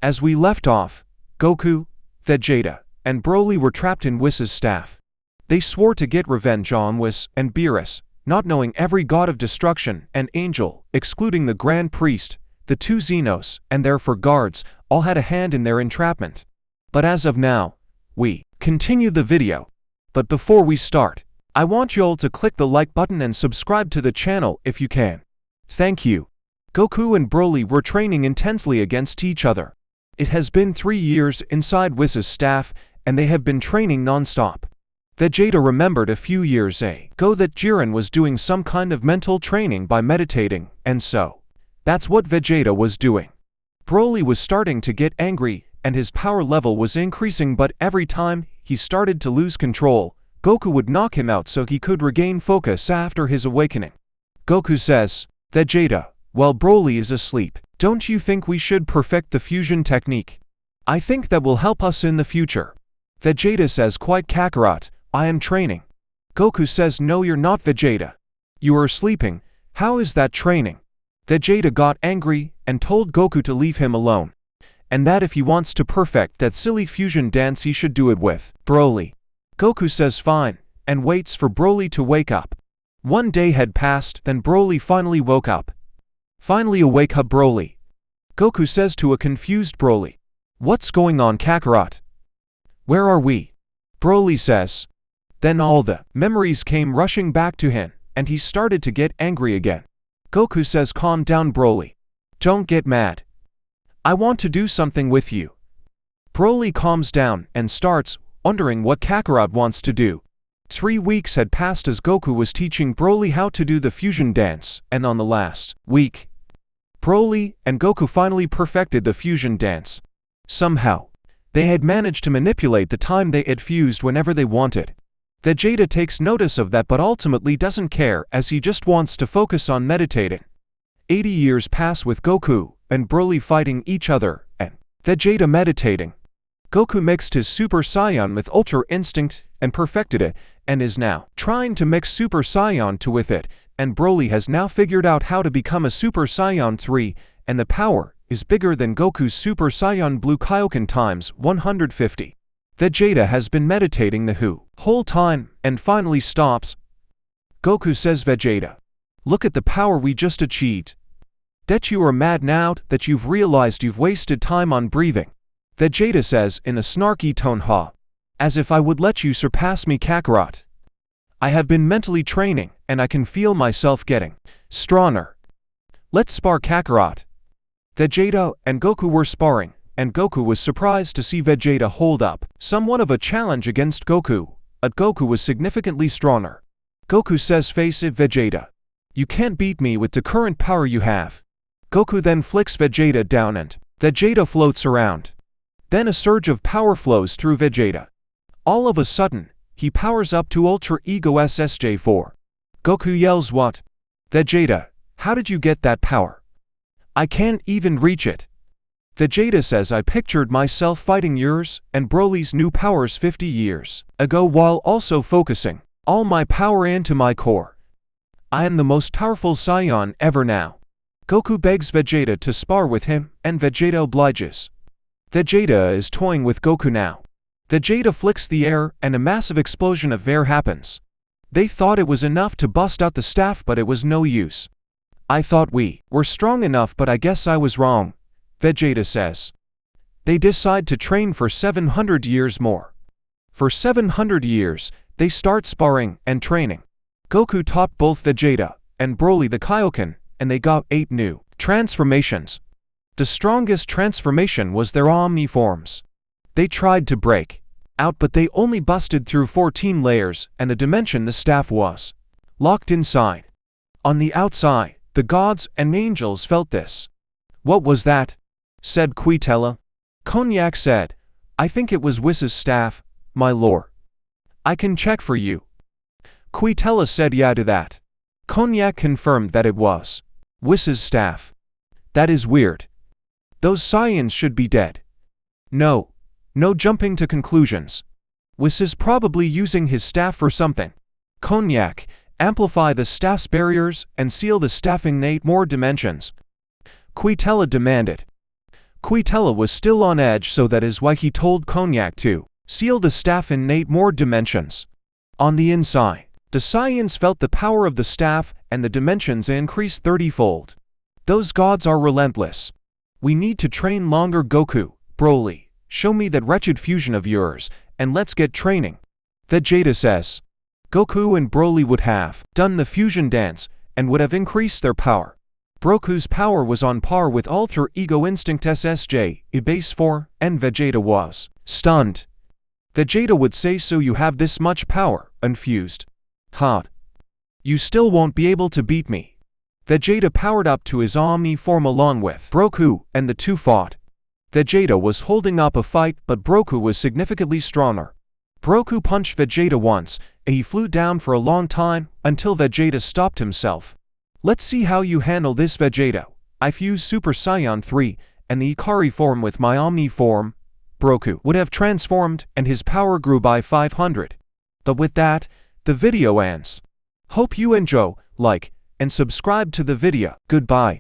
As we left off, Goku, Vegeta, and Broly were trapped in Whis' staff. They swore to get revenge on Whis and Beerus, not knowing every god of destruction and angel, excluding the Grand Priest, the two Xenos, and their four guards, all had a hand in their entrapment. But as of now, we continue the video. But before we start, I want y'all to click the like button and subscribe to the channel if you can. Thank you. Goku and Broly were training intensely against each other. It has been 3 years inside Whis' staff, and they have been training non-stop. Vegeta remembered a few years ago that Jiren was doing some kind of mental training by meditating, and so that's what Vegeta was doing. Broly was starting to get angry, and his power level was increasing, but every time he started to lose control, Goku would knock him out so he could regain focus after his awakening. Goku says, "Vegeta, while Broly is asleep, don't you think we should perfect the fusion technique? I think that will help us in the future." Vegeta says, "Quite Kakarot, I am training." Goku says, "No, you're not, Vegeta. You are sleeping. How is that training?" Vegeta got angry and told Goku to leave him alone, and that if he wants to perfect that silly fusion dance he should do it with Broly. Goku says fine, and waits for Broly to wake up. One day had passed, then Broly finally woke up. "Finally awake up, Broly." Goku says to a confused Broly, "What's going on, Kakarot? Where are we?" Broly says. Then all the memories came rushing back to him, and he started to get angry again. Goku says, "Calm down, Broly. Don't get mad. I want to do something with you." Broly calms down and starts wondering what Kakarot wants to do. 3 weeks had passed as Goku was teaching Broly how to do the fusion dance, and on the last week, Broly and Goku finally perfected the fusion dance. Somehow, they had managed to manipulate the time they had fused whenever they wanted. Vegeta takes notice of that but ultimately doesn't care, as he just wants to focus on meditating. 80 years pass with Goku and Broly fighting each other, and Vegeta meditating. Goku mixed his Super Saiyan with Ultra Instinct and perfected it, and is now trying to mix Super Saiyan 2 with it, and Broly has now figured out how to become a Super Saiyan 3, and the power is bigger than Goku's Super Saiyan Blue Kaioken times 150. Vegeta has been meditating the whole time, and finally stops. Goku says, "Vegeta, look at the power we just achieved. Bet you are mad now that you've realized you've wasted time on breathing." Vegeta says in a snarky tone, "Ha. As if I would let you surpass me, Kakarot. I have been mentally training, and I can feel myself getting stronger. Let's spar, Kakarot." Vegeta and Goku were sparring, and Goku was surprised to see Vegeta hold up somewhat of a challenge against Goku, but Goku was significantly stronger. Goku says, "Face it, Vegeta. You can't beat me with the current power you have." Goku then flicks Vegeta down and Vegeta floats around. Then a surge of power flows through Vegeta. All of a sudden, he powers up to Ultra Ego SSJ4. Goku yells, "What? Vegeta, how did you get that power? I can't even reach it." Vegeta says, "I pictured myself fighting yours and Broly's new powers 50 years ago while also focusing all my power into my core. I am the most powerful Saiyan ever now." Goku begs Vegeta to spar with him, and Vegeta obliges. Vegeta is toying with Goku now. Vegeta flicks the air, and a massive explosion of air happens. They thought it was enough to bust out the staff, but it was no use. "I thought we were strong enough, but I guess I was wrong," Vegeta says. They decide to train for 700 years more. For 700 years, they start sparring and training. Goku taught both Vegeta and Broly the Kaioken, and they got 8 new transformations. The strongest transformation was their Omni forms. They tried to break out, but they only busted through 14 layers and the dimension the staff was locked inside. On the outside, the gods and angels felt this. "What was that?" said Quitella. Cognac said, "I think it was Whis' staff, my lord. I can check for you." Quitella said yeah to that. Cognac confirmed that it was Whis' staff. "That is weird. Those Saiyans should be dead." No jumping to conclusions. Whis is probably using his staff for something. Cognac, amplify the staff's barriers and seal the staff in 8 more dimensions. Quitella demanded. Quitella was still on edge, so that is why he told Cognac to seal the staff in 8 more dimensions. On the inside, the Saiyans felt the power of the staff, and the dimensions increased 30-fold. Those gods are relentless. We need to train longer. Goku, Broly, show me that wretched fusion of yours, and let's get training. Vegeta says. Goku and Broly would have done the fusion dance, and would have increased their power. Goku's power was on par with Alter Ego Instinct SSJ, Base 4, and Vegeta was stunned. Vegeta would say, so you have this much power, unfused. Huh. You still won't be able to beat me. Vegeta powered up to his Omni form along with Goku, and the two fought. Vegeta was holding up a fight, but Goku was significantly stronger. Goku punched Vegeta once, and he flew down for a long time, until Vegeta stopped himself. Let's see how you handle this, Vegeta. I fused Super Saiyan 3, and the Ikari form with my Omni form. Goku would have transformed, and his power grew by 500. But with that, the video ends. Hope you enjoy, like, and subscribe to the video. Goodbye.